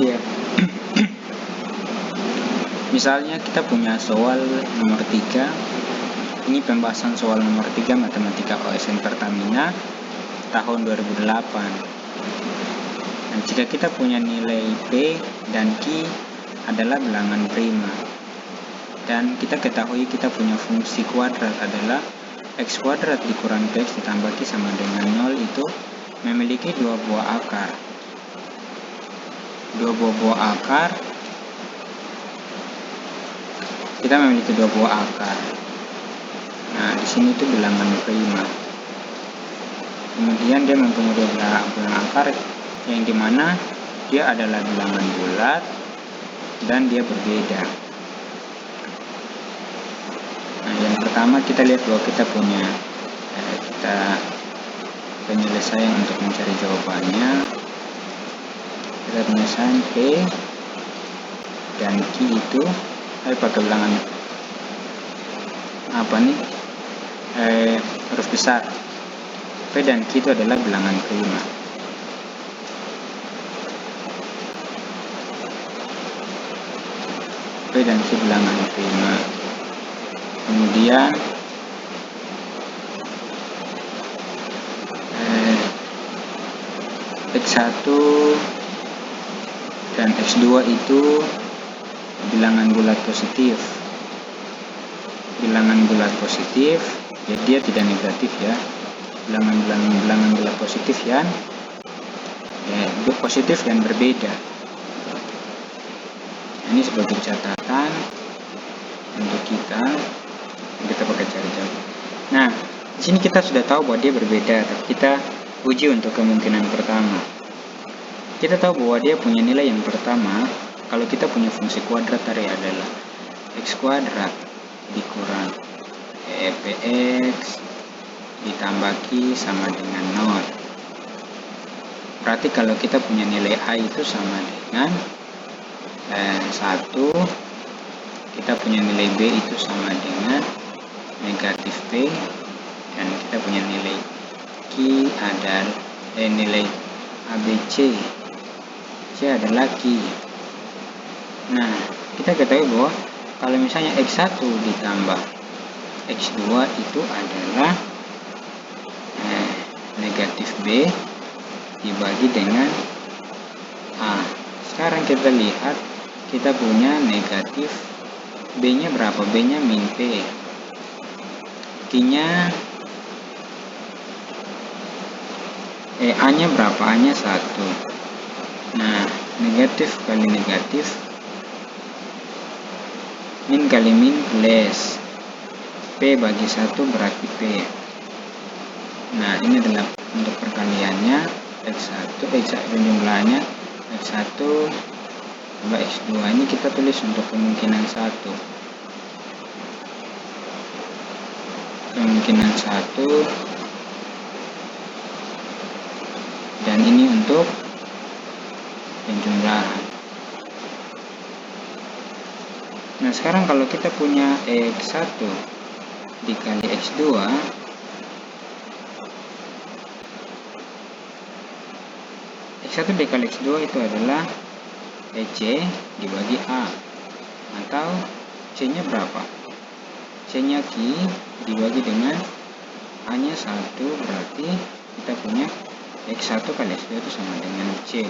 Iya. Misalnya kita punya soal nomor 3. Ini pembahasan soal nomor 3 Matematika OSN Pertamina tahun 2008. Dan jika kita punya nilai P dan Q adalah bilangan prima, dan kita ketahui kita punya fungsi kuadrat adalah X kuadrat dikurang X ditambah Q sama dengan 0 itu memiliki dua buah akar. Kita memiliki dua buah akar. Nah, di sini itu bilangan prima. Kemudian dia mempunyai dua bilangan akar yang dimana dia adalah bilangan bulat dan dia berbeda. Nah, yang pertama kita lihat bahwa kita punya penyelesaian untuk mencari jawabannya. Kita penyelesaian P dan Q itu pakai bilangan huruf besar. P dan Q itu adalah bilangan prima. P dan Q bilangan prima. Kemudian X1 dan X2 itu bilangan bulat positif. Jadi dia tidak negatif ya. Bilangan bulat positif yang positif dan berbeda. Ini sebagai catatan untuk kita pakai cari jawab. Nah, di sini kita sudah tahu bahwa dia berbeda, tapi kita uji untuk kemungkinan pertama. Kita tahu bahwa dia punya nilai yang pertama. Kalau kita punya fungsi kuadrat tadi adalah X kuadrat dikurang Px ditambah Q sama dengan 0. Berarti kalau kita punya nilai A itu sama dengan 1, kita punya nilai B itu sama dengan negatif P, dan kita punya nilai Q adalah nilai ABC, C adalah Q. Nah, kita ketahui bahwa kalau misalnya X1 ditambah X2 itu adalah negatif B dibagi dengan A. Sekarang kita lihat kita punya negatif B nya berapa? B nya min P. Q nya A nya berapa? A nya 1. Nah, negatif kali negatif, min kali min plus P bagi 1 berarti P. Nah, ini adalah untuk perkaliannya X1 jumlahnya X1 tambah X2. Ini kita tulis untuk kemungkinan 1. Dan ini untuk penjumlahan. Nah, sekarang kalau kita punya X1 dikali X2, X1 dikali X2 itu adalah C dibagi A, atau C nya berapa? C nya Q dibagi dengan A nya 1, berarti kita punya X1 kali X2 itu sama dengan C.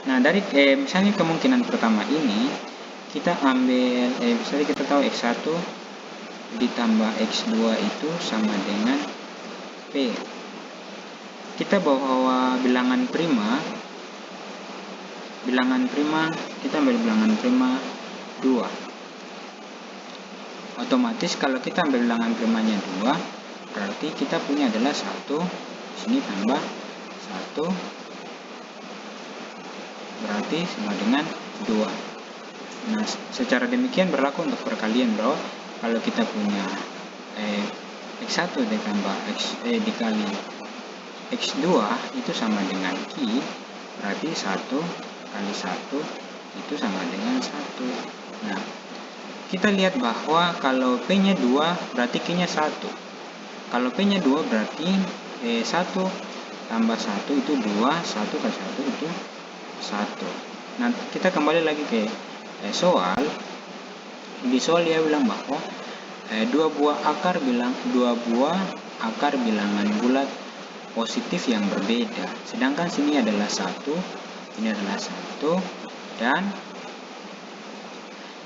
Nah, dari misalnya kemungkinan pertama ini kita ambil misalnya kita tahu X1 ditambah X2 itu sama dengan P. Kita bawa bilangan prima, kita ambil bilangan prima 2. Otomatis kalau kita ambil bilangan primanya 2, berarti kita punya adalah 1, sini tambah 1, berarti sama dengan 2. Nah, secara demikian berlaku untuk perkalian bahwa kalau kita punya X1 ditambah dikali X2 itu sama dengan Q, berarti 1 kali 1 itu sama dengan 1. Nah, kita lihat bahwa kalau P nya 2 berarti Q nya 1. Kalau P nya 2 berarti 1 tambah 1 itu 2, 1 kali 1 itu 1. Nah, kita kembali lagi ke soal. Di soal dia bilang bahwa dua buah akar bilangan bulat positif yang berbeda. Sedangkan sini adalah 1, ini adalah 1, dan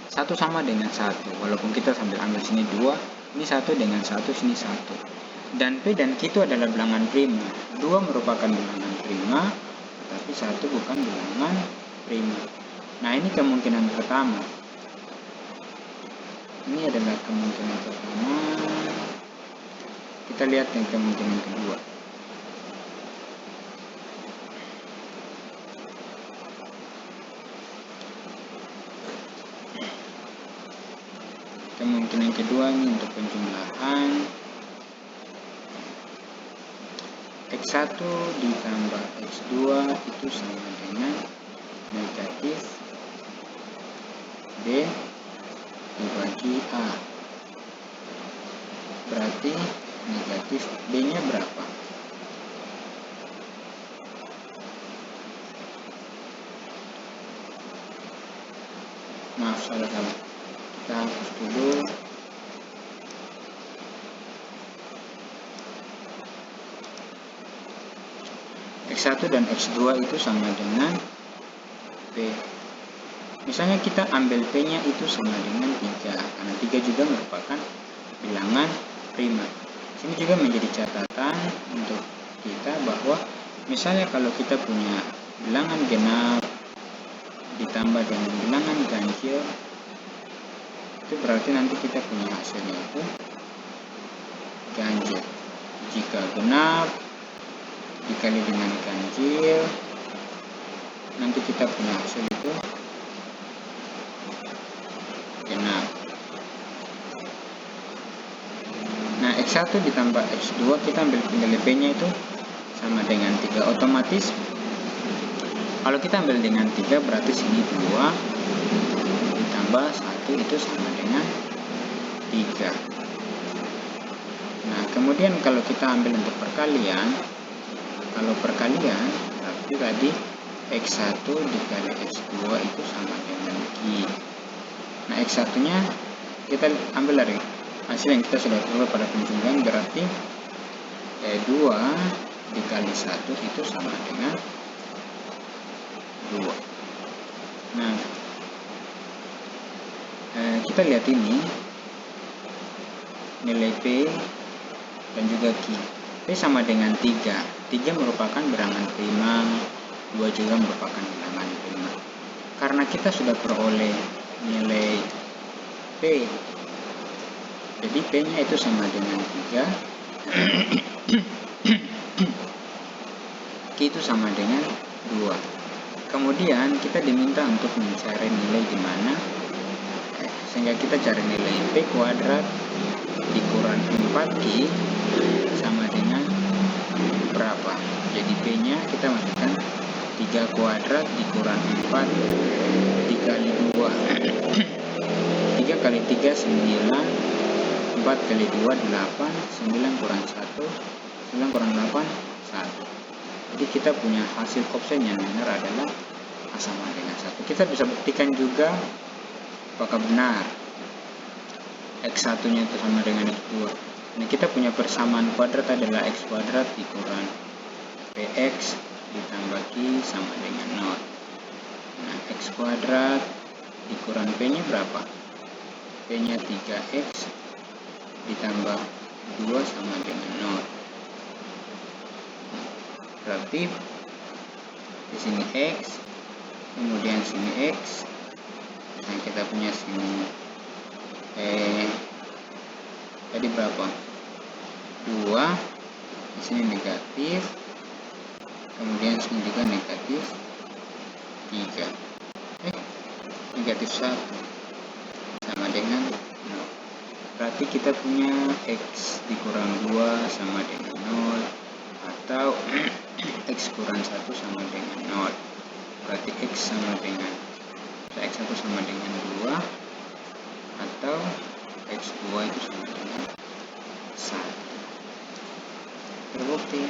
1 sama dengan 1. Walaupun kita sambil ambil sini 2, ini 1 dengan 1, sini 1. Dan P dan Q itu adalah bilangan prima. 2 merupakan bilangan prima, tetapi 1 bukan bilangan prima. Nah, ini kemungkinan pertama. Ini adalah kemungkinan pertama. Kita lihat yang kemungkinan kedua. Kemungkinan kedua ini untuk penjumlahan X1 ditambah X2 itu sama dengan negatif B dibagi A. Berarti negatif B-nya berapa? Maaf, salah. Kita hapus dulu. X1 dan X2 itu sama dengan P. Misalnya kita ambil P-nya itu sama dengan 3, karena 3 juga merupakan bilangan prima. Sini juga menjadi catatan untuk kita bahwa misalnya kalau kita punya bilangan genap ditambah dengan bilangan ganjil, itu berarti nanti kita punya hasilnya itu ganjil. Jika genap dikali dengan ganjil, nanti kita punya hasil itu genap. Nah, X1 ditambah X2, kita ambil nilai P-nya itu sama dengan 3. Otomatis kalau kita ambil dengan 3, berarti sini 2 ditambah 1 itu sama dengan 3. Nah, kemudian kalau kita ambil untuk perkalian, berarti tadi X1 dikali X2 itu sama dengan Q. Nah, X1 nya kita ambil dari hasil yang kita sudah peroleh pada penjumlahan, berarti 2 dikali 1 itu sama dengan 2. Nah, kita lihat ini nilai P dan juga Q. P sama dengan 3. 3 merupakan bilangan prima, 2 juga merupakan bilangan prima. Karena kita sudah peroleh nilai P, jadi P-nya itu sama dengan 3. Q itu sama dengan 2. Kemudian kita diminta untuk mencari nilai di mana, sehingga kita cari nilai P kuadrat dikurang 4Q sama dengan berapa. Jadi P-nya kita masukkan 3 kuadrat dikurang 4 dikali 2. 3 kali 3 9, 4 kali 2 8, 9 kurang 1, 9 kurang 8 1. Jadi kita punya hasil koefisien yang benar adalah A sama dengan 1. Kita bisa buktikan juga apakah benar X1 nya itu sama dengan X2. Nah, kita punya persamaan kuadrat adalah X kuadrat dikurang PX ditambah Q sama dengan 0. Nah, X kuadrat dikurang P nya berapa? P nya 3X ditambah 2 sama dengan 0. Berarti di sini X, kemudian sini X, dan kita punya sini tadi berapa? 2, di sini negatif, kemudian sini juga negatif 3, negatif 1 sama dengan 0. Berarti kita punya X dikurang 2 sama dengan 0, atau X kurang 1 sama dengan 0. Berarti X sama dengan X1 sama dengan 2, atau X2 itu sama dengan 1. Terbukti.